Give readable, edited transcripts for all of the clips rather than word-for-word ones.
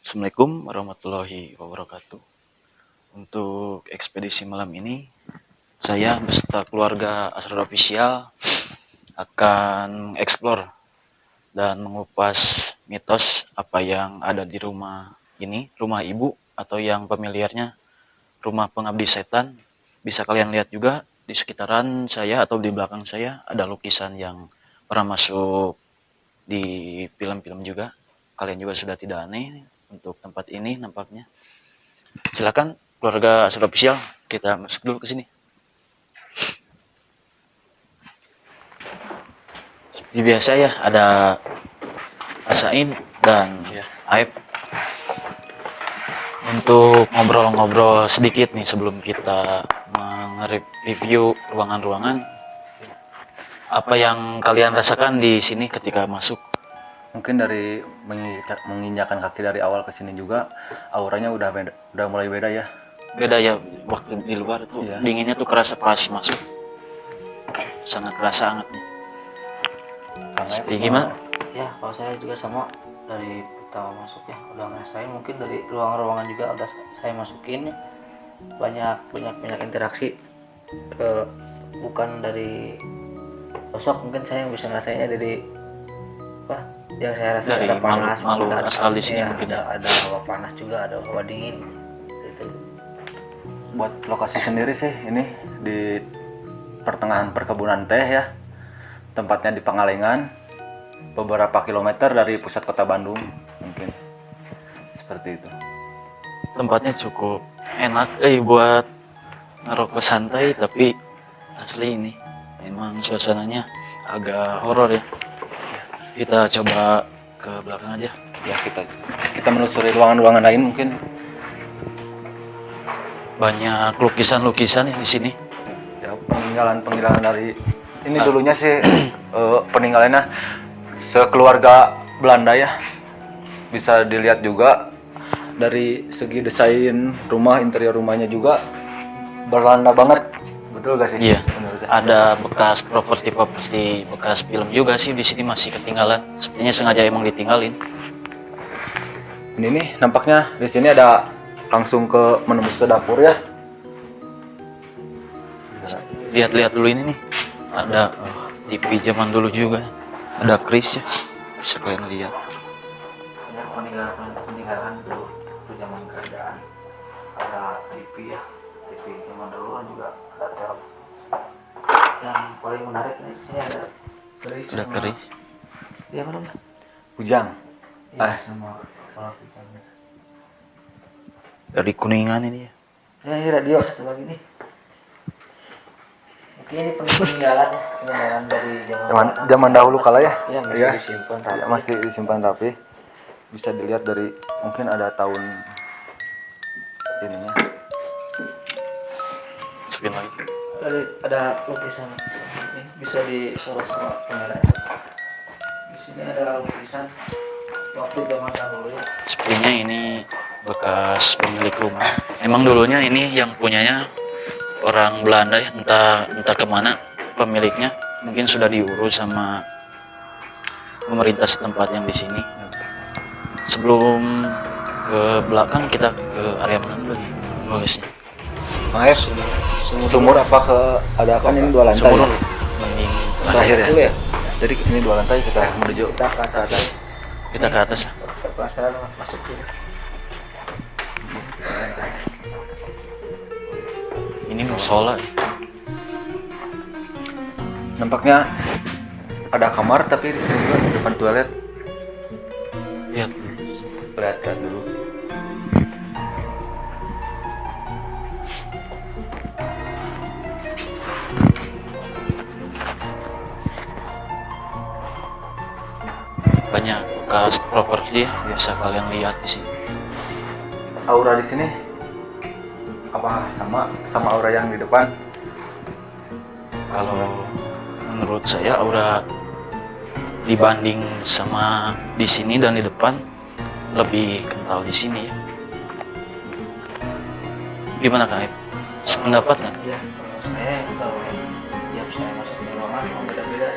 Assalamualaikum warahmatullahi wabarakatuh. Untuk ekspedisi malam ini, saya beserta keluarga Asrar Official akan mengeksplor dan mengupas mitos apa yang ada di rumah ini, rumah ibu atau yang familiarnya rumah pengabdi setan. Bisa kalian lihat juga di sekitaran saya atau di belakang saya ada lukisan yang pernah masuk di film-film juga. Kalian juga sudah tidak aneh untuk tempat ini nampaknya. Silakan keluarga Asal Official, kita masuk dulu ke sini. Seperti biasa ya, ada Asain dan Aib untuk ngobrol-ngobrol sedikit nih sebelum kita nge-review ruangan-ruangan. Apa yang kalian rasakan di sini ketika masuk? Mungkin dari menginjakan kaki dari awal ke sini juga auranya udah mulai beda ya. Beda ya, waktu di luar tuh Iya. dinginnya tuh kerasa pas masuk. Sangat kerasa hangat nih. Seperti gimana? Ya, kalau saya juga sama dari pertama masuk ya, udah ngerasain. Mungkin dari ruangan-ruangan juga udah saya masukin ya. banyak interaksi, bukan dari sosok, mungkin saya bisa ngerasainnya dari apa yang saya rasain, Dari ada panas, makhluk ada asal di sini ya, mungkin ya. ada hawa panas juga, ada hawa dingin gitu. Buat lokasi sendiri sih ini di pertengahan perkebunan teh ya. Tempatnya di Pangalengan, beberapa kilometer dari pusat kota Bandung mungkin. Seperti itu. Tempatnya cukup enak buat ngerokok santai, tapi asli ini memang suasananya agak horor ya. Kita coba ke belakang aja. Ya kita menelusuri ruangan-ruangan lain mungkin. Banyak lukisan-lukisan yang di sini. Ya, peninggalan dari ini dulunya sih peninggalannya sekeluarga Belanda ya. Bisa dilihat juga dari segi desain rumah, interior rumahnya juga Belanda banget. Betul gak sih? Iya. Ada bekas properti bekas film juga sih di sini masih ketinggalan. Sepertinya sengaja emang ditinggalin. Ini nih nampaknya di sini ada langsung ke menembus ke dapur ya. Lihat-lihat dulu ini nih. Ada TV zaman dulu juga. Ada Chris ya. Bisa kalian lihat. Ya, peninggalan dulu itu zaman kerajaan, ada TV ya, TV zaman dulu kan juga ada film. Yang paling menarik nih di sini ada keris. Ada Chris. Iya belum? Ujang. Iya, sama orang pisangnya. Dari Kuningan ini ya. Ya, ini radio satu lagi nih. Mungkin ini peninggalan dari Zaman dahulu kala ya. Iya, masih Iya. disimpan rapi. Ya, masih disimpan rapi. Bisa dilihat dari mungkin ada tahun ininya. Masukin lagi. Ada lukisan ini bisa disorot sama kamera. Di sini ada lukisan waktu zaman dahulu. Sepertinya ini bekas pemilik rumah. Emang dulunya ini yang punyanya orang Belanda ya, entah kemana pemiliknya. Mungkin sudah diurus sama pemerintah setempat yang di sini. Sebelum ke belakang kita ke area mana dulu nih? Nulisnya. Maaf, sumur apa ke ada kan ini 2 lantai. Sumur Ya? mending Terakhir ya. Dulu ya. Jadi ini 2 lantai kita menuju Kita ke atas. kita ke atas lah. Penasaran masuk dulu. Ini musola. nampaknya ada kamar tapi di sini juga di depan toilet. Lihat. Lihat dulu. Banyak bekas properti ya, bisa kalian lihat di sini. Aura di sini apa sama aura yang di depan? Kalau menurut saya aura dibanding sama di sini dan di depan lebih kental di sini ya. Gimana Kak? Sependapat nggak? Ya, kalau saya kalau tiap saya masuk ke ruangan mau beda-beda.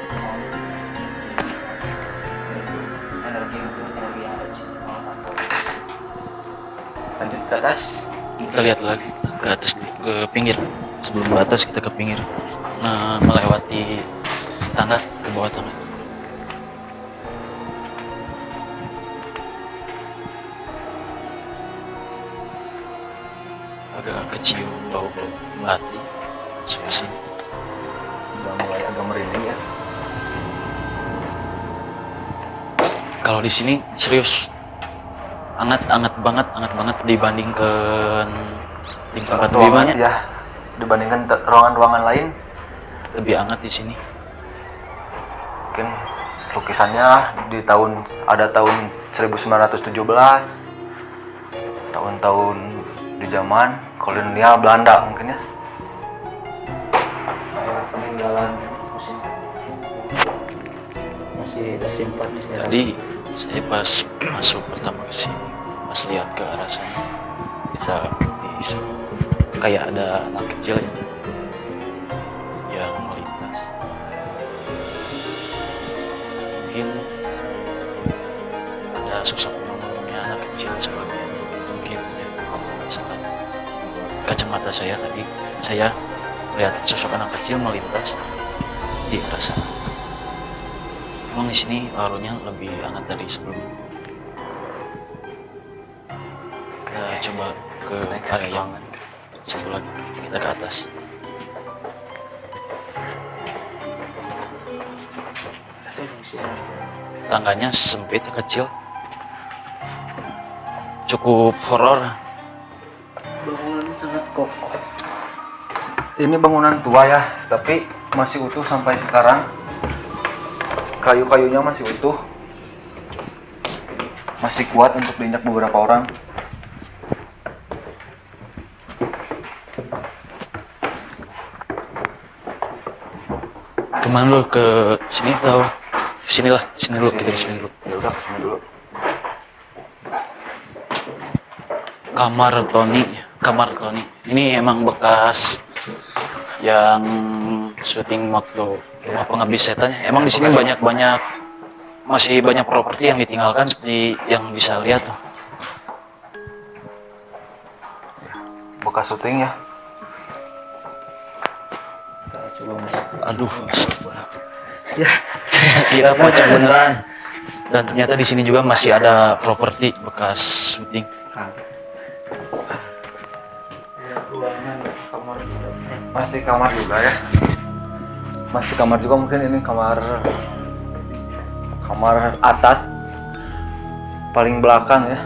Energi yang ada di sini. ke atas. Kita lihat lagi ke atas nih, ke pinggir. Sebelum ke atas kita ke pinggir. Nah, melewati tangga ke bawah tangga. Agak kecium bau-bau melati. Masuk ke sini. Udah mulai agak merinding ya. Kalau di sini serius hangat banget dibandingkan di tempat lebih banyak. Ya, dibandingkan ruangan-ruangan lain Lebih hangat di sini. mungkin lukisannya ada tahun 1917, tahun-tahun di zaman kolonial Belanda mungkin ya. Kayak peninggalan masih tersimpan di sini. Tadi saya pas masuk pertama ke sini, pas lihat ke arah sana, bisa kayak ada anak kecil yang melintas. Mungkin ada sosok manusia anak kecil sebagian. Mungkin ya, salah kacamata saya tadi, saya lihat sosok anak kecil melintas di arah sana. Emang di sini auranya lebih hangat dari sebelumnya. Kita coba ke area yang satu lagi. Kita ke atas. Tangganya sempit, kecil. Cukup horor. Bangunan sangat kokoh. Ini bangunan tua ya, tapi masih utuh sampai sekarang. Kayu-kayunya masih utuh, masih kuat untuk diinjak beberapa orang. Kemana lu? Ke sini atau sinilah? Sini dulu, kita sini dulu. Ya udah kesini dulu. Kamar Tony. Ini emang bekas yang syuting waktu Rumah Pengabdi Setan. Emang di sini masih banyak properti yang ditinggalkan seperti yang bisa lihat tuh. Bekas syuting ya. Kita coba masuk. Aduh, astagfirullah. Ya, saya kira pocong beneran. Dan ternyata di sini juga masih ada properti bekas syuting. Ya, ruangan kamar. Masih kamar juga ya. Masih kamar juga mungkin ini kamar atas paling belakang ya.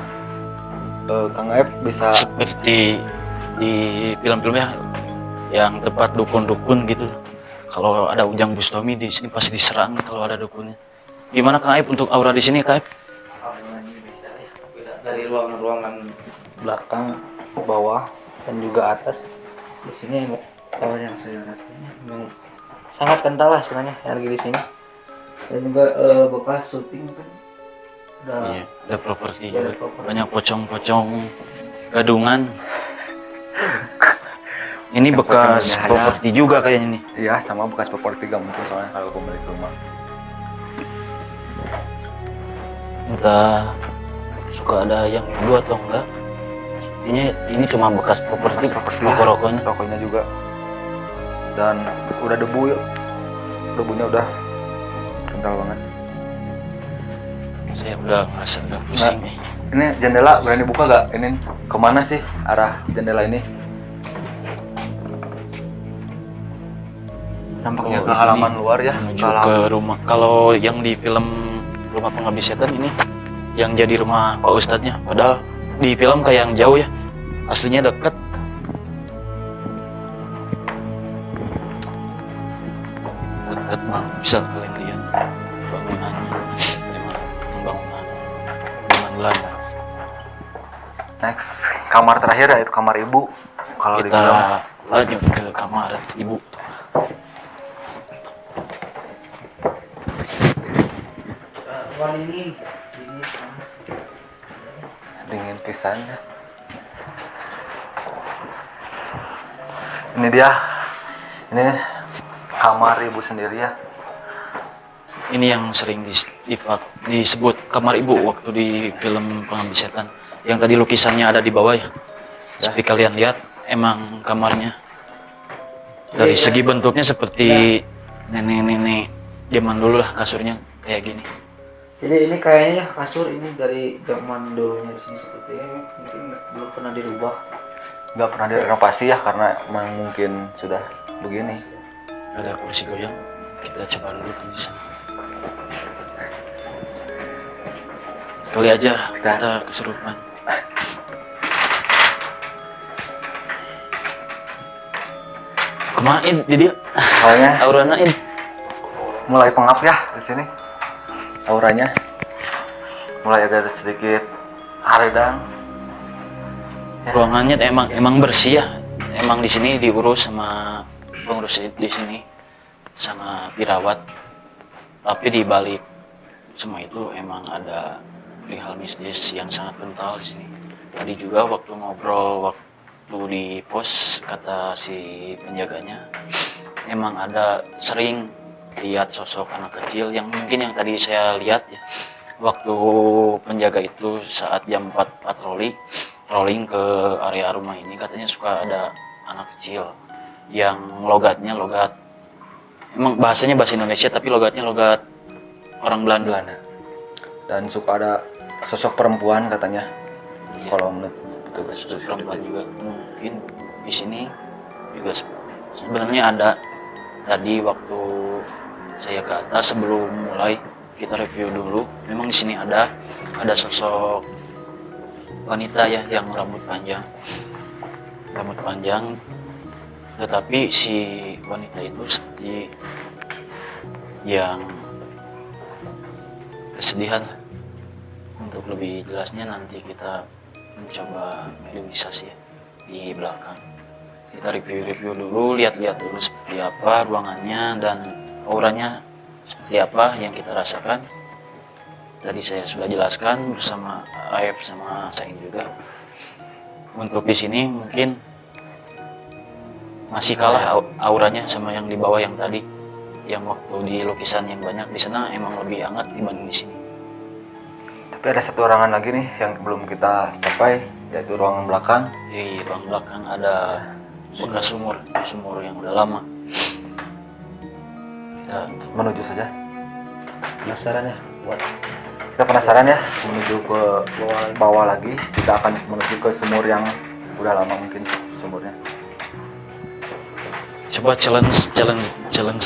Kang Aep bisa Seperti di film-filmnya yang tempat dukun-dukun gitu. Kalau ada Ujang Bustami di sini pasti diserang kalau ada dukunnya. Gimana Kang Aep untuk aura di sini, Kang Aep? Auranya beda ya. Beda dari ruangan-ruangan belakang, bawah, dan juga atas. Di sini yang saya rasanya memang sangat kental lah sebenarnya energi di sini. Dan juga bekas syuting kan. Iya, ada properti Ada juga. properti. Banyak pocong-pocong gadungan. Ini bekas pocongnya ada. properti juga kayaknya nih. iya sama bekas properti gak mungkin soalnya kalau pemilik rumah. Entah suka ada yang dua atau enggak. Ini cuma bekas properti, rokok-rokoknya. Rokoknya juga. Dan udah debu ya. Debunya udah kental banget. Saya udah ngerasa agak pusing nih. Ini jendela berani buka gak? Ini kemana sih arah jendela ini? Nampaknya Oh, ke halaman ini luar ya. Menuju Ke halaman. ke rumah. Kalau yang di film Rumah Pengabdi Setan ini yang jadi rumah Pak Ustadznya. Padahal di film kayak yang jauh ya. Aslinya deket. Deket mah bisa kalian lihat bangunannya. Memang bangunan Belanda. Next, kamar terakhir yaitu kamar ibu. Kalau di Kita film lanjut ke kamar ibu. Ruangan ini dingin pisan ya. Ini dia. Ini kamar ibu sendiri ya. Ini yang sering disebut kamar ibu waktu di film Pengabdi Setan. Yang tadi lukisannya ada di bawah ya. Seperti kalian lihat, emang kamarnya dari segi bentuknya seperti nenek-nenek zaman dulu lah, kasurnya kayak gini. Jadi ini kayaknya kasur ini dari zaman dulunya di sini seperti ini, mungkin belum pernah dirubah. Nggak pernah direnovasi ya karena emang mungkin sudah begini. Ada kursi goyang, kita coba dulu di sana. Kali aja kita kesurupan. Kemain jadi Soalnya aurana ini mulai pengap ya di sini. Auranya mulai agak sedikit haredang. ruangannya emang bersih ya. Emang di sini diurus sama pengurus di sini, sama dirawat. Tapi di balik semua itu emang ada perihal mistis yang sangat kental di sini. Tadi juga waktu ngobrol waktu di pos, kata si penjaganya, emang ada sering lihat sosok anak kecil yang mungkin yang tadi saya lihat ya, waktu penjaga itu saat jam 4 patroli rolling ke area rumah ini, katanya suka ada anak kecil yang logatnya logat, emang bahasanya bahasa Indonesia tapi logatnya logat orang Belanda. Dan suka ada sosok perempuan katanya. Iya. Kalau menurut petugas Sosok perempuan juga mungkin di sini juga sebenarnya ada. Tadi waktu saya ke atas sebelum mulai kita review dulu, memang di sini ada sosok wanita ya yang rambut panjang, tetapi si wanita itu seperti yang kesedihan. Untuk lebih jelasnya nanti kita mencoba mediumisasi ya di belakang. Kita review dulu, lihat-lihat dulu seperti apa ruangannya dan auranya seperti apa yang kita rasakan. Tadi saya sudah jelaskan bersama Aef sama Sain juga. Untuk di sini mungkin masih kalah auranya sama yang di bawah yang tadi. Yang waktu di lukisan yang banyak di sana emang lebih hangat dibanding di sini. Tapi ada satu ruangan lagi nih yang belum kita capai, yaitu ruangan belakang. Di ruang belakang ada bekas sumur yang udah lama. Kita Menuju saja. Penasaran ya buat Kita penasaran ya menuju ke bawah lagi. Kita akan menuju ke sumur yang udah lama mungkin sumurnya. coba challenge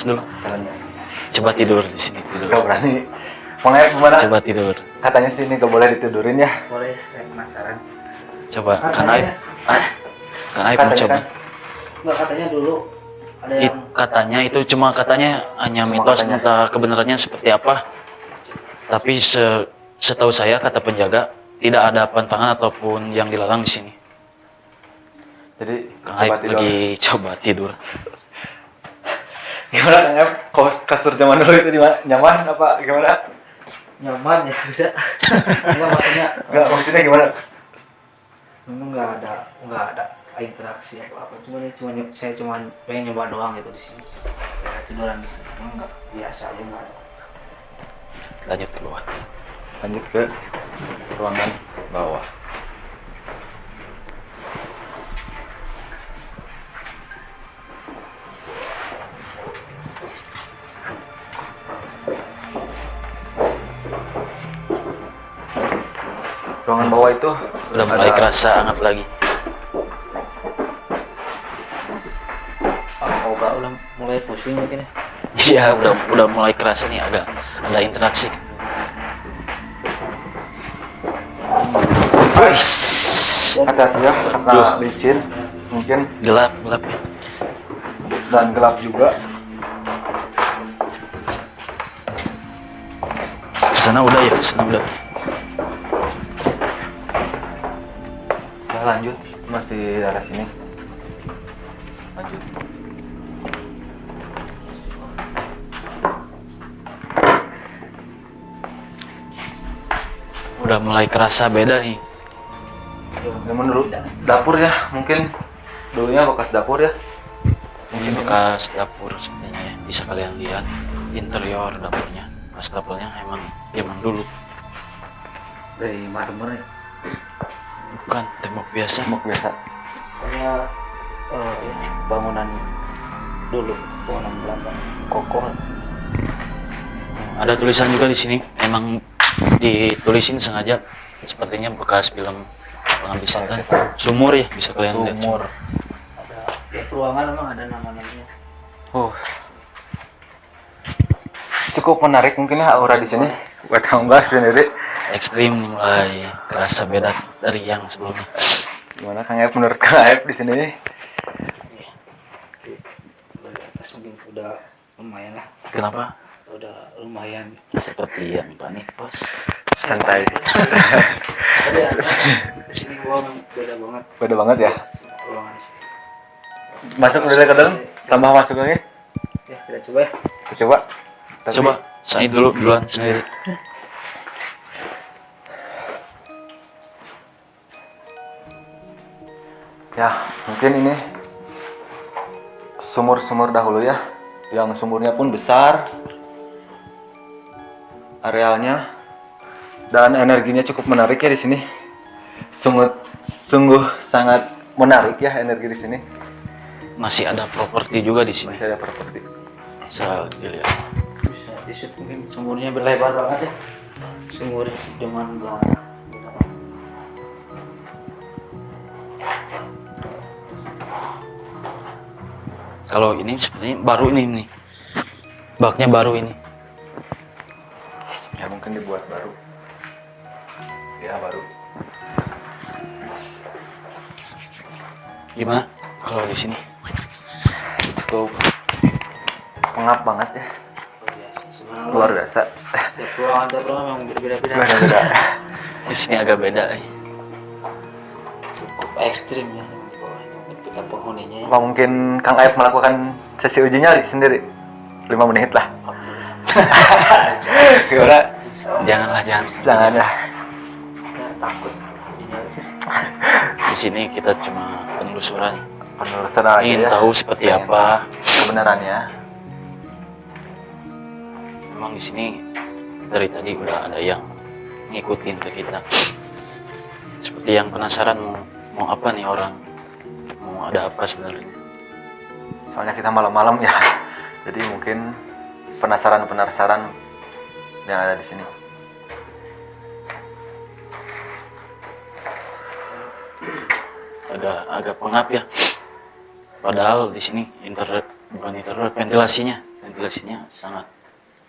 dulu. Coba tidur di sini tidur. Gak berani. Mengair gimana? Coba tidur. Katanya sih ini gak boleh ditidurin ya. boleh, saya penasaran. Coba kan Aib. Kan Aib Katanya mencoba. kan? Nggak, katanya dulu ada yang Katanya itu cuma katanya hanya mitos, katanya. entah kebenarannya seperti apa. Tapi setahu saya kata penjaga tidak ada pantangan ataupun yang dilarang di sini. Jadi Kang coba Aib tidur. lagi coba tidur. Gimana Kang Aib? Kasur zaman dulu itu nyaman apa gimana? nyaman ya bisa. Enggak, Maksudnya gimana? memang nggak ada interaksi apa saya cuma pengen nyoba doang gitu di sini. Ya, tiduran di sini memang nggak biasa aja, nggak ada. Lanjut ke bawah. Lanjut ke ruangan bawah. Ruangan bawah itu Udah mulai kerasa hangat lagi. Oga udah mulai pusing mungkin ya. Iya, udah mulai kerasa nih, agak ada interaksi. atasnya karena licin mungkin Gelap. dan gelap juga. Kesana udah ya, kesana udah. Ya lanjut, masih daerah sini. Lanjut. Udah mulai kerasa beda nih. Ya, menurut dapur ya, mungkin dulunya bekas dapur ya. Ini bekas dapur sepertinya ya. Bisa kalian lihat interior dapurnya. Wastafelnya emang zaman dulu. Dari marmer ya. Bukan tembok biasa. Tembok biasa. Pokoknya ya, bangunan dulu, bangunan Belanda kokoh. Ada tulisan juga di sini, emang ditulisin sengaja, sepertinya bekas film penghabisan kan. Sumur ya, bisa kalian lihat. Sumur. Ada tiap ruangan memang ada nama-namanya. Cukup menarik mungkin ya aura di sini. Buat hamba sendiri. Ekstrim, mulai kerasa beda dari yang sebelumnya. Gimana Kang Aep menurut Kang Aep di sini? Dari atas mungkin udah lumayan lah, Kenapa? udah lumayan. Seperti yang panik bos. Santai. Tadi atas di sini ruangan beda banget. Beda banget ya. Ruangan sini. Masuk dulu ke dalam. Tambah masuk lagi. Ya kita coba ya. Coba. Tapi- Coba saya duluan sendiri. Ya, mungkin ini sumur-sumur dahulu ya. Yang sumurnya pun besar. Arealnya dan energinya cukup menarik ya di sini. Sungguh sangat menarik ya energi di sini. Masih ada properti juga di sini. Masih ada properti. Bisa dilihat. Bisa di situ mungkin sumurnya berlebar banget ya. Sumur zaman Belanda. Kalau ini sepertinya baru ini nih. Baknya baru ini. Ya mungkin dibuat baru. Ya baru. Gimana kalau di sini? Cukup pengap banget ya. Sebenarnya Luar biasa. tiap ruangan memang berbeda-beda. Beda-beda. Di sini agak beda. Cukup ekstrim ya yang di bawah ini. Ketika penghuninya ya. Apa mungkin Kang Aep melakukan sesi uji nyali sendiri? 5 menit lah. Gimana? Janganlah, jangan. Jangan ya. Ya, takut dinyari sih. Di sini kita cuma penelusuran. Penelusuran aja Ingin ya. tahu seperti apa. Kebenarannya. Memang di sini dari tadi udah ada yang ngikutin ke kita. Seperti yang penasaran mau apa nih orang, mau ada apa sebenarnya. Soalnya kita malam-malam ya. Jadi mungkin penasaran yang ada di sini. Agak pengap ya. Padahal di sini bukan ventilasinya sangat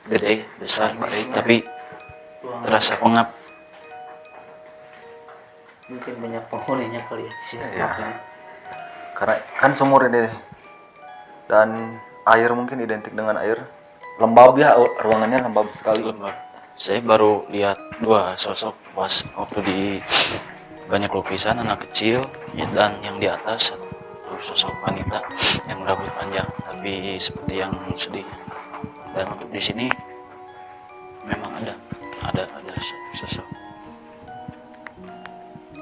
gede, besar, tapi terasa pengap. Mungkin banyak penghuninya kali ya di sini. Ya. Makanya. Karena kan sumur ini dan air mungkin identik dengan air. Lembab ya, ruangannya lembab sekali. Saya baru lihat 2 sosok pas waktu di banyak lukisan anak kecil ya, dan yang di atas satu sosok wanita yang rambut panjang tapi seperti yang sedih. Dan untuk di sini memang ada sosok.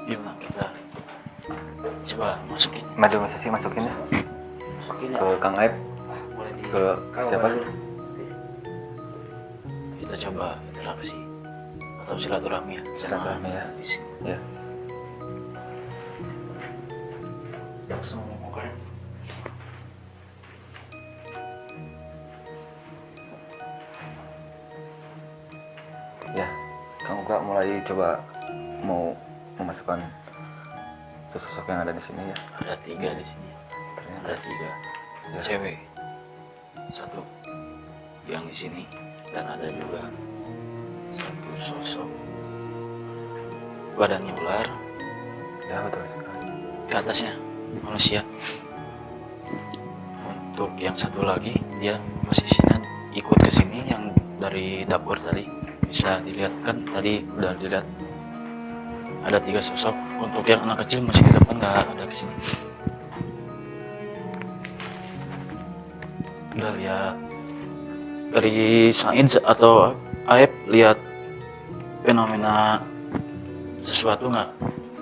Gimana kita coba masukin? Maju sesi masukin ya Masukin ya. ke Kang Aep. Boleh di Ke siapa? Kita coba interaksi atau silaturahmi ya. Silaturahmi ya. Di sini. Ya. Langsung oke. Ya, Kang Uga mulai coba mau memasukkan sosok yang ada di sini ya. Ada 3 di sini. Ternyata Ada 3 Ya. cewek, 1 yang di sini, dan ada juga 1 sosok badannya ular, ya betul sekali. ke atasnya manusia. Untuk yang 1 lagi dia posisinya ikut ke sini, yang dari dapur tadi bisa dilihat kan, tadi udah dilihat ada 3 sosok. Untuk yang anak kecil masih di depan, nggak ada ke sini. Udah lihat dari Said atau Aep, lihat fenomena sesuatu nggak,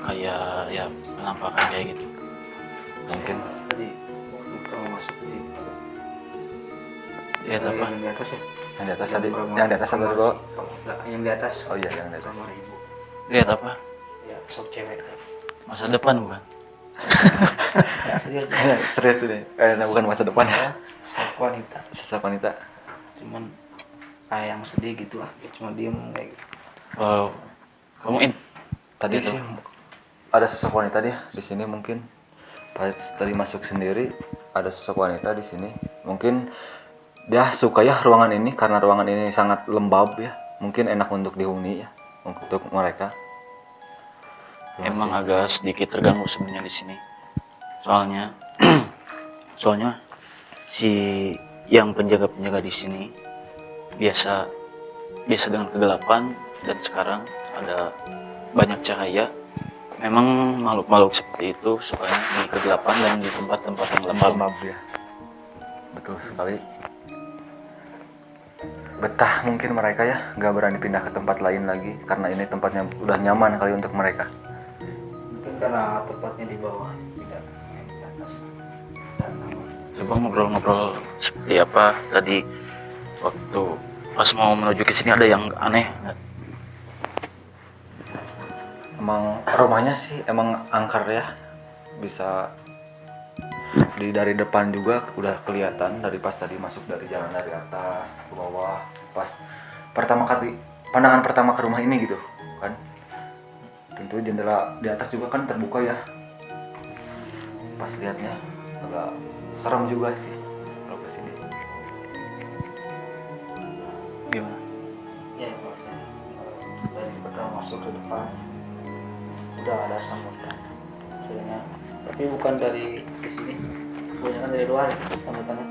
kayak ya penampakan kayak gitu? Mungkin Tadi waktu kita mau masuk di Lihat apa? yang di atas ya. yang di atas tadi, yang di atas atau di bawah? Enggak, yang di atas. Oh iya, yang di atas. Kamar ibu. Lihat apa? Ya, sok cewek kan. Masa depan bukan? Ya, serius Serius ini, bukan masa depan ya. sosok wanita, Sosok wanita. cuman kayak yang sedih gitu lah, dia cuma diem kayak gitu. Wow, kamu Tadi Gitu. sih ada sosok wanita dia di sini mungkin. Pas tadi masuk sendiri ada sosok wanita di sini. Mungkin dia suka ya ruangan ini karena ruangan ini sangat lembab ya. Mungkin enak untuk dihuni ya untuk mereka. emang agak sedikit terganggu sebenarnya di sini. Soalnya, soalnya si yang penjaga-penjaga di sini biasa dengan kegelapan, dan sekarang ada banyak cahaya. Memang makhluk-makhluk seperti itu sukanya di kegelapan dan di tempat-tempat yang lembab. lembab ya. Betul sekali. Betah mungkin mereka ya, nggak berani pindah ke tempat lain lagi karena ini tempatnya udah nyaman kali untuk mereka. Mungkin karena tempatnya di bawah, tidak di atas dan aman. Coba ngobrol-ngobrol seperti apa tadi waktu pas mau menuju ke sini, ada yang aneh nggak? Emang rumahnya sih emang angker ya, bisa dari depan juga udah kelihatan dari pas tadi masuk dari jalan dari atas ke bawah, pas pertama kali pandangan pertama ke rumah ini gitu kan, tentu jendela di atas juga kan terbuka ya, pas liatnya agak serem juga sih kalau kesini. Gimana? Ya kalau saya dari pertama masuk ke depan udah ada sambutan sebenarnya, tapi bukan dari sini, kebanyakan dari luar sambutannya.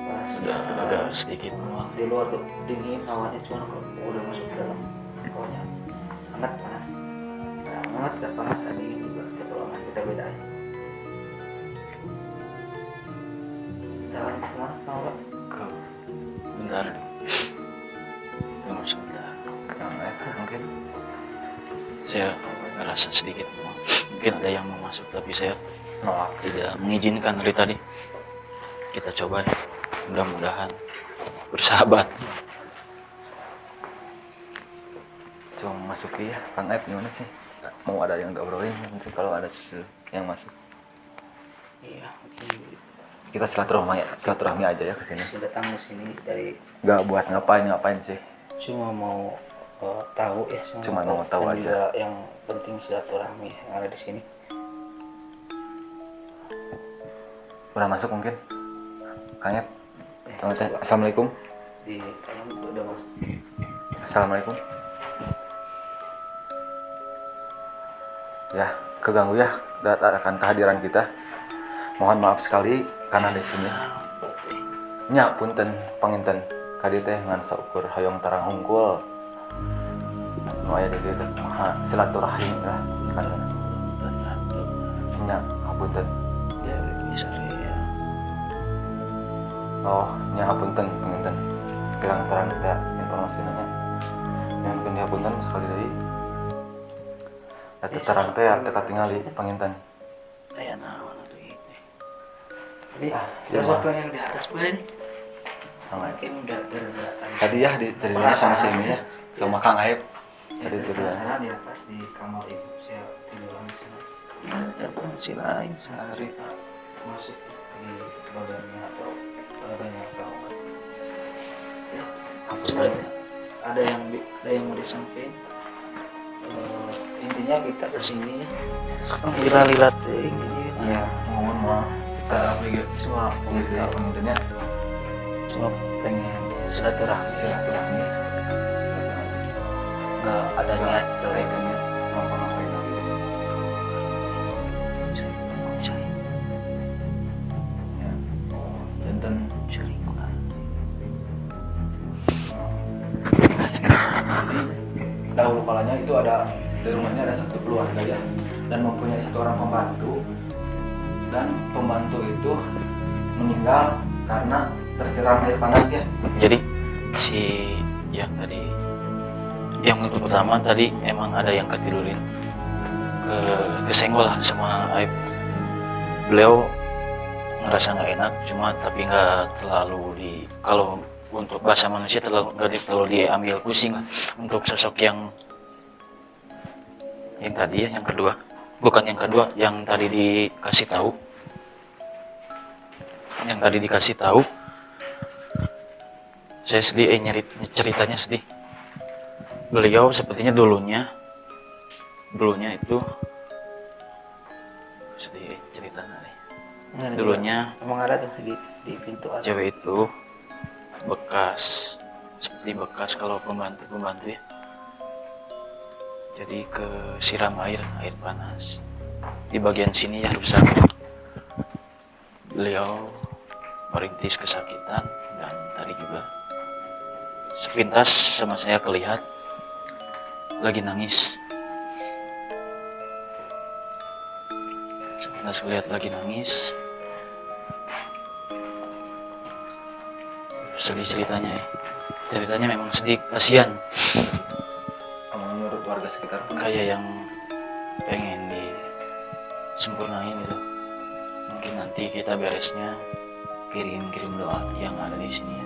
Pas Udah agak sedikit mual. di luar tuh dingin hawanya, cuma kalau udah masuk ke dalam hawanya hangat panas. Nah, hangat dan panas dan dingin juga, satu ruangan kita bedain. Kita lanjut kemana mau nggak? Ke Bentar. Tunggu sebentar. mungkin Saya ngerasa sedikit mual. Mungkin ada yang mau masuk tapi saya nolak. tidak mengizinkan dari tadi. Kita coba ya. Mudah-mudahan bersahabat. Cuma masuk ya, Kang Ep gimana sih? Mau ada yang diobrolin nanti kalau ada sesuatu yang masuk. Iya, Kita silaturahmi aja ya kesini. sudah datang ke sini dari Gak buat ngapain sih. cuma mau tahu ya, Cuma mau tahu dan aja. juga yang penting silaturahmi yang ada di sini. Udah masuk mungkin? Kang Ep. Assalamualaikum. Di dalam itu udah masuk. Assalamualaikum. Ya, keganggu ya akan kehadiran kita. Mohon maaf sekali karena di sini. Nya punten panginten kadi teh ngan saukur hoyong tarang hungkul. Nu aya di dieu teh kumaha silaturahim lah sekalian. Nya hapunten. Ya bisa ya. Oh, nya hapunten panginten. Kirang terang teh informasinya nya. Nyuhun hapunten sekali deui. Eta terang teh teu katingali panginten. Aya naon atuh ieu teh. Ini ya sesuatu yang di atas boleh nih. Kang Aep. Mungkin udah terdapat. Tadi ya diterima sama si ini ya, sama Kang Aep. Ya, Tadi tiduran. saya di atas di kamar ibu, saya tiduran di sana. Datang si lain sehari. Masuk di badannya atau badannya atau ya, sebenarnya ada yang mau disampaikan. Intinya kita kesini Lila-lila teh ini. ya Mohon maaf. Saya pikir cuma pengintinnya pengintinnya cuma pengen silaturahmi, silaturahmi. nggak ada niat jelek. Kaitannya ngapa-ngapain lagi di sini. Saya percaya. Ya. Jantan dahulu kalanya itu ada di rumahnya ada satu keluarga ya, dan mempunyai satu orang pembantu, dan pembantu itu meninggal karena tersiram air panas ya. Jadi si yang tadi, yang itu pertama tadi emang ada yang ketidurin, kesenggol lah sama Aib. Beliau ngerasa nggak enak, cuma tapi nggak terlalu kalau untuk bahasa manusia nggak terlalu diambil pusing lah. Untuk sosok yang tadi ya, yang kedua bukan yang kedua, yang tadi dikasih tahu. Yang tadi dikasih tahu, saya sedih, ceritanya sedih. Beliau sepertinya dulunya itu sedih ceritanya. Nah, Dulunya emang ada tuh di pintu ada. cewek itu seperti bekas kalau pembantu ya. Jadi kesiram air panas di bagian sini ya rusak. Beliau merintis kesakitan dan tadi juga sepintas sama saya kelihat lagi nangis. Sepintas kelihat lagi nangis. Sedih ceritanya ya. Ceritanya memang sedih, kasihan. Menurut warga sekitar pun Kayak yang pengen disempurnain gitu. Mungkin nanti kita beresnya kirim doa yang ada di sini ya.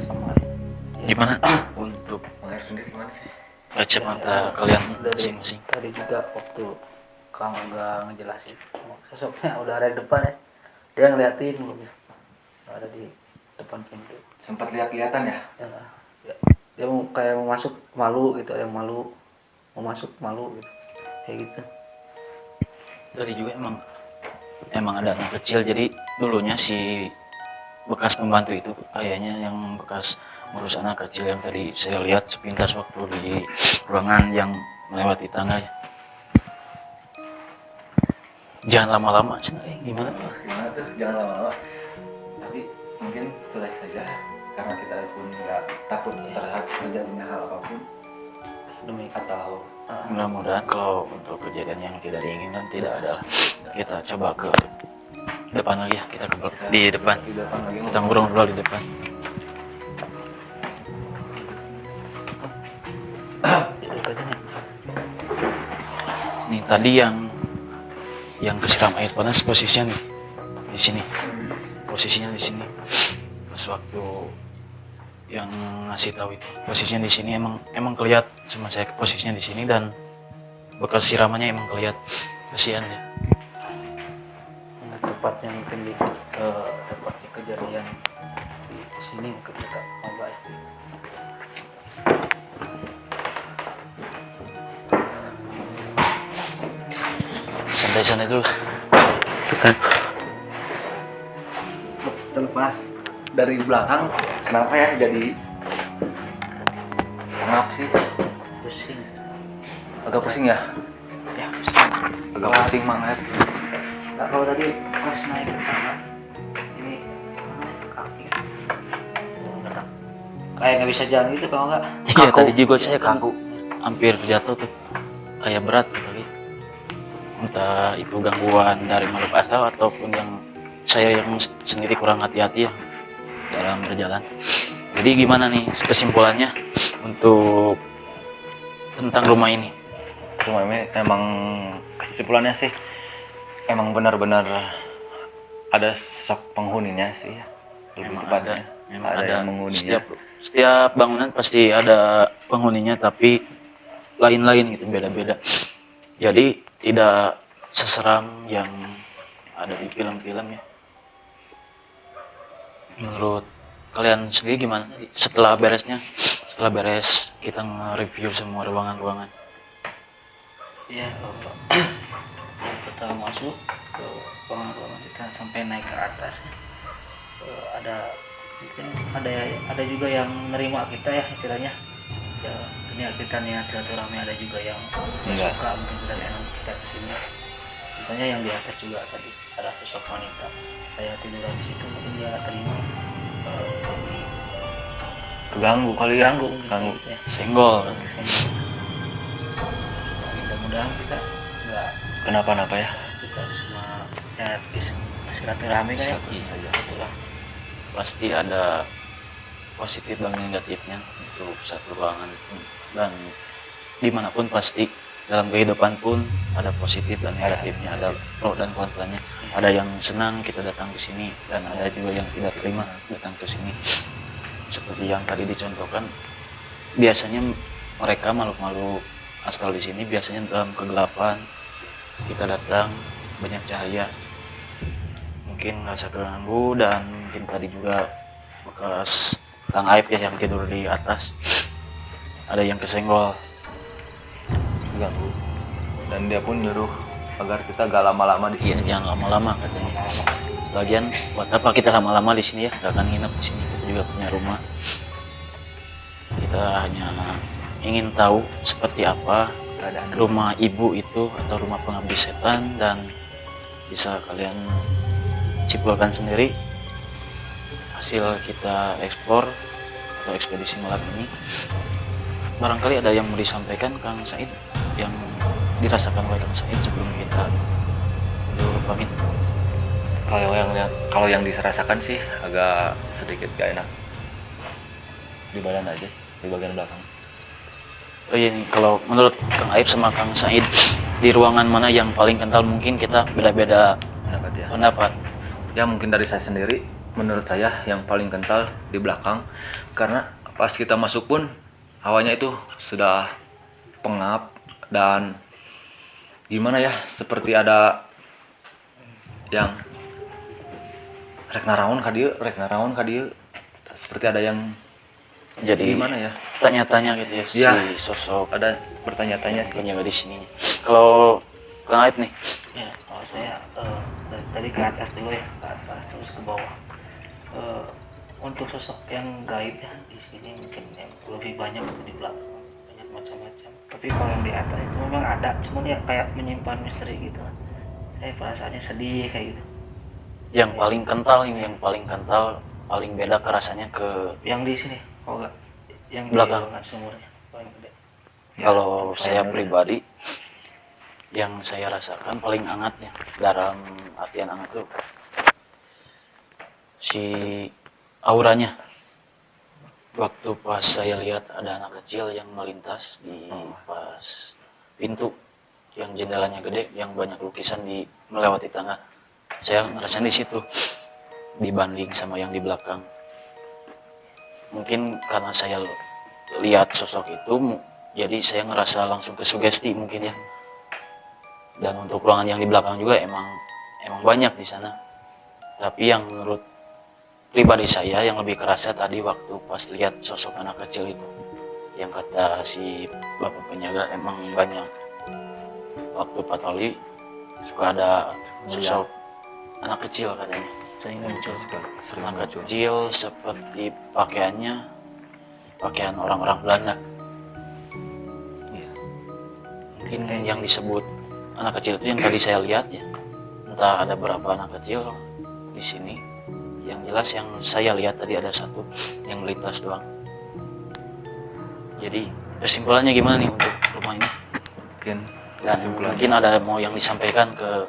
Sama Gimana untuk mengalir sendiri gimana sih? kacamata kalian masing-masing? tadi juga waktu kamu nggak ngejelasin sosoknya udah ada di depan ya, dia ngeliatin gitu. Ada di depan pintu. Sempat lihat-lihatan ya? Ya, dia mau kayak mau masuk malu gitu, ada yang malu mau masuk malu gitu kayak gitu. Tadi juga emang ada anak kecil, jadi dulunya si bekas pembantu itu kayaknya yang bekas ngurus anak kecil yang tadi saya lihat sepintas waktu di ruangan yang melewati tangga ya. Jangan lama-lama, gimana? Gimana tuh? Jangan lama-lama. Tapi mungkin selesai saja karena kita pun nggak takut terhadap terjadinya hal apapun Demi atau Mudah-mudahan kalau untuk kejadian yang tidak diinginkan tidak ada lah. Kita coba ke depan lagi ya, di depan. di depan lagi Kita ngobrol di depan. dekatnya. Nih tadi yang kesiram air panas posisinya nih di sini. Posisinya di sini. Pas waktu yang ngasih tahu itu posisinya di sini emang kelihat sama saya posisinya di sini dan bekas siramannya emang kelihat. Kasihan ya. Nah, tepatnya mungkin di tempat kejadian di sini mungkin kita coba ya. Santai-santai dulu. selepas dari belakang kenapa ya jadi kenapa sih Pusing agak pusing ya ya, pusing. agak pusing banget. Nah, kalau tadi pas naik ke tangga ini kaki gerak. Kayak nggak bisa jalan gitu kalau nggak Iya tadi juga saya kaku, hampir jatuh tuh, kayak berat kali. Entah itu gangguan dari makhluk astral ataupun yang saya yang sendiri kurang hati-hati ya dalam berjalan. Jadi gimana nih kesimpulannya untuk tentang rumah ini? Rumah ini emang kesimpulannya sih emang benar-benar ada sosok penghuninya sih ya. Lebih Memang tepatnya memang ada yang menghuninya. Setiap bangunan pasti ada penghuninya, tapi lain-lain gitu, beda-beda. Jadi tidak seseram yang ada di film-film ya. Menurut kalian sendiri gimana setelah beres kita nge-review semua ruangan-ruangan? Iya, kalau kita masuk ke ruangan-ruangan kita sampai naik ke atas, ada mungkin ada juga yang nerima kita ya istilahnya. Ya, ini kita niat silaturahmi, ada juga yang Enggak. suka mungkin kita enak kita kesini. Contohnya yang di atas juga tadi ada sosok wanita. Saya tiduran di situ mungkin dia terima. Keganggu kali ya. Ganggu, Ganggu. gitu ya. Senggol. Mudah-mudahan kita nggak Kenapa-napa ya? kita cuma ya silaturahmi kan ya. Iya. Itulah. Pasti ada positif dan negatifnya untuk satu ruangan itu. Dan dimanapun pasti dalam kehidupan pun ada positif dan negatifnya, ada pro dan kontranya. Ada yang senang kita datang ke sini dan ada juga yang tidak terima datang ke sini. Seperti yang tadi dicontohkan, biasanya mereka makhluk-makhluk astral di sini biasanya dalam kegelapan kita datang banyak cahaya, mungkin ngerasa terganggu, dan mungkin tadi juga bekas Kang Aib ya yang tidur di atas ada yang kesenggol. Ganggu. Dan dia pun nyuruh agar kita gak lama-lama di Iya, sini. jangan lama-lama katanya. Lagian buat apa kita lama-lama di sini ya? Gak akan nginep di sini. Kita juga punya rumah. Kita hanya ingin tahu seperti apa Keadaan rumah ibu itu atau rumah pengabdi setan, dan bisa kalian simpulkan sendiri hasil kita eksplor atau ekspedisi malam ini. Barangkali ada yang mau disampaikan Kang Said yang dirasakan oleh Kang Said sebelum kita dulu pamit. Kalau yang dirasakan sih agak sedikit gak enak di badan aja sih, di bagian belakang. Oh iya nih, kalau menurut Kang Aib sama Kang Said di ruangan mana yang paling kental, mungkin kita beda-beda Pendapat ya. pendapat. Ya mungkin dari saya sendiri, menurut saya yang paling kental di belakang, karena pas kita masuk pun hawanya itu sudah pengap dan gimana ya, seperti ada yang rek naraon ka dieu, seperti ada yang Jadi gimana ya, tanya-tanya gitu ya, ya si sosok ada bertanya-tanya sih. penjaga di sini. Kalau Kang Aib nih, Ya, kalau saya dari tadi ke atas dulu ya, ke atas terus ke bawah. Untuk sosok yang gaib ya di sini mungkin yang lebih banyak itu di belakang, banyak macam-macam. Tapi kalau yang di atas itu memang ada, cuman ya kayak menyimpan misteri gitu. Saya perasaannya sedih kayak gitu. yang paling kental ini, yang paling kental, paling beda kerasanya ke Yang di sini, kalau nggak yang Belakang. di ruangan sumurnya paling gede. Ya, kalau saya paling pribadi yang saya rasakan paling hangatnya, dalam artian hangat tuh si auranya. Waktu pas saya lihat ada anak kecil yang melintas di pas pintu yang jendelanya gede, yang banyak lukisan di melewati tangga, saya ngerasain di situ dibanding sama yang di belakang. Mungkin karena saya lihat sosok itu, jadi saya ngerasa langsung kesugesti mungkin ya. Dan untuk ruangan yang di belakang juga emang banyak di sana. Tapi yang menurut pribadi saya yang lebih kerasa tadi waktu pas lihat sosok anak kecil itu. Yang kata si bapak penjaga emang banyak waktu patroli suka ada sosok anak kecil katanya. sering muncul. Sering Anak muncul. kecil seperti pakaiannya pakaian orang-orang Belanda. Iya. Mungkin yang disebut anak kecil itu yang tadi saya lihat ya. Entah ada berapa anak kecil di sini. Yang jelas yang saya lihat tadi ada satu yang melintas doang. Jadi kesimpulannya gimana nih untuk rumah ini? Mungkin Dan mungkin ada mau yang disampaikan ke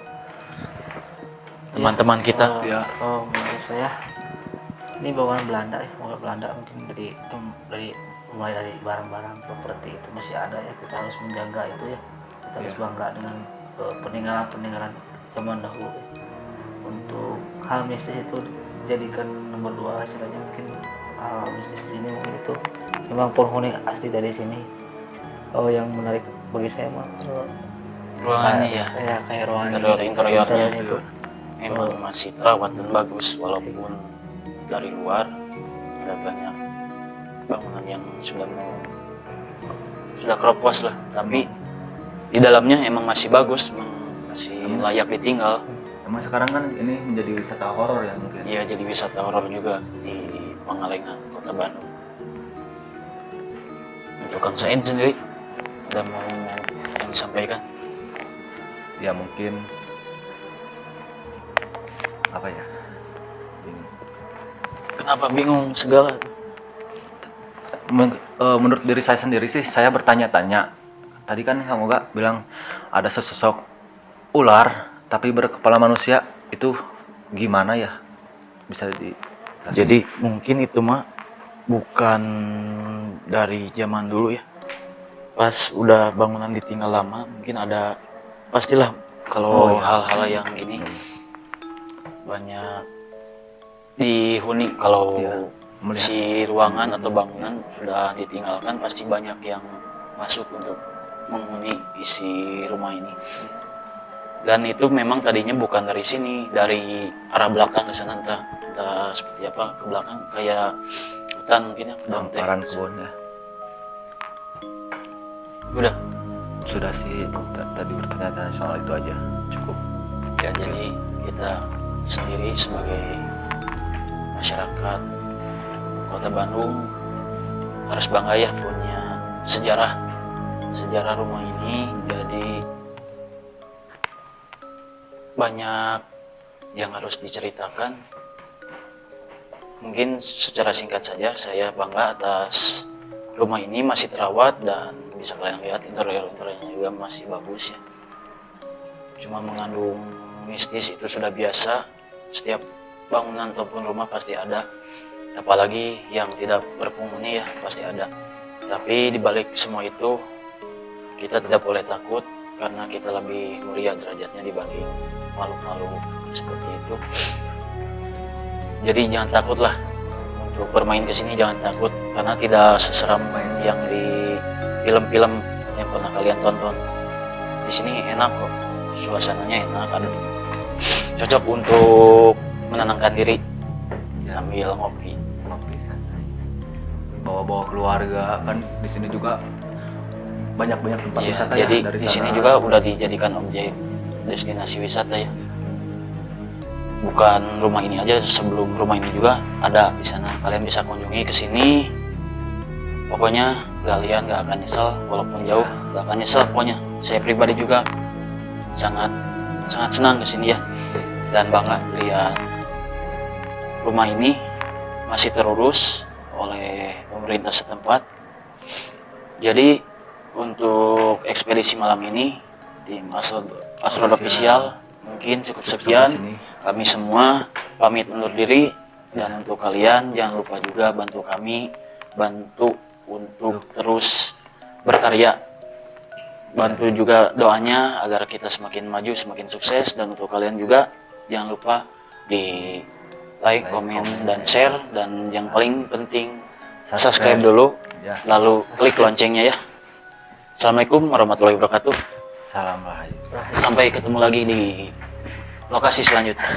teman-teman kita. Ya. Oh, menurut saya ini bawaan Belanda ya, bawaan Belanda mungkin dari mulai dari barang-barang properti itu masih ada ya, kita harus menjaga itu ya, kita harus bangga dengan peninggalan zaman dahulu ya. Untuk hal mistis itu jadikan nomor 2 istilahnya, mungkin hal mistis di sini mungkin itu memang penghuni asli dari sini. Oh, yang menarik bagi saya mah Ruangannya ya, kayak ruangan interiornya itu memang masih terawat dan bagus, walaupun dari luar ada banyak bangunan yang sudah keropos lah, tapi di dalamnya emang masih bagus, masih layak ditinggal. Emang sekarang kan ini menjadi wisata horor ya mungkin. Iya, jadi wisata horor juga di Pangalengan, Kota Bandung. Untuk Kang Said sendiri ada mau yang disampaikan? Ya mungkin apa ya? Kenapa bingung segala? Menurut diri saya sendiri sih, saya bertanya-tanya. Tadi kan Kang Oga bilang ada sesosok ular tapi berkepala manusia, itu gimana ya? Bisa di Jadi mungkin itu mah bukan dari zaman dulu ya. Pas udah bangunan ditinggal lama, mungkin ada, pastilah kalau hal-hal yang ini banyak dihuni. Kalau si ruangan atau bangunan sudah ditinggalkan, pasti banyak yang masuk untuk menghuni isi rumah ini. Dan itu memang tadinya bukan dari sini, dari arah belakang ke sana, entah seperti apa ke belakang, kayak hutan mungkin ya, hamparan kebun ya. Udah. Sudah sih, tadi bertanya soal itu aja, cukup. Ya, jadi kita sendiri sebagai masyarakat Kota Bandung harus bangga ya punya sejarah rumah ini. Jadi banyak yang harus diceritakan. Mungkin secara singkat saja, saya bangga atas rumah ini masih terawat dan bisa kalian lihat interior-interiornya juga masih bagus ya. Cuma mengandung mistis itu sudah biasa, setiap bangunan ataupun rumah pasti ada, apalagi yang tidak berpenghuni ya pasti ada. Tapi dibalik semua itu kita tidak boleh takut, karena kita lebih mulia derajatnya dibanding makhluk-makhluk seperti itu. Jadi jangan takutlah untuk bermain ke sini, jangan takut, karena tidak seseram yang di film-film yang pernah kalian tonton. Di sini enak kok, suasananya enak, cocok untuk menenangkan diri sambil ngopi santai, bawa keluarga. Kan di sini juga banyak tempat ya, wisata jadi ya, dari di sini sana. juga udah dijadikan objek destinasi wisata ya. Bukan rumah ini aja, sebelum rumah ini juga ada di sana. Kalian bisa kunjungi ke sini. Pokoknya kalian gak akan nyesel, walaupun jauh gak akan nyesel pokoknya. Saya pribadi juga sangat senang ke sini ya, dan bangga lihat rumah ini masih terurus oleh pemerintah setempat. Jadi untuk ekspedisi malam ini tim Asroad Official mungkin cukup sekian. Kami semua pamit undur diri, dan untuk kalian jangan lupa juga bantu kami, bantu untuk terus berkarya, bantu juga doanya agar kita semakin maju, semakin sukses. Dan untuk kalian juga jangan lupa di like, komen, dan share, dan yang paling penting subscribe dulu, lalu klik loncengnya ya. Assalamualaikum warahmatullahi wabarakatuh. Salam Rahayu. Sampai ketemu lagi di lokasi selanjutnya.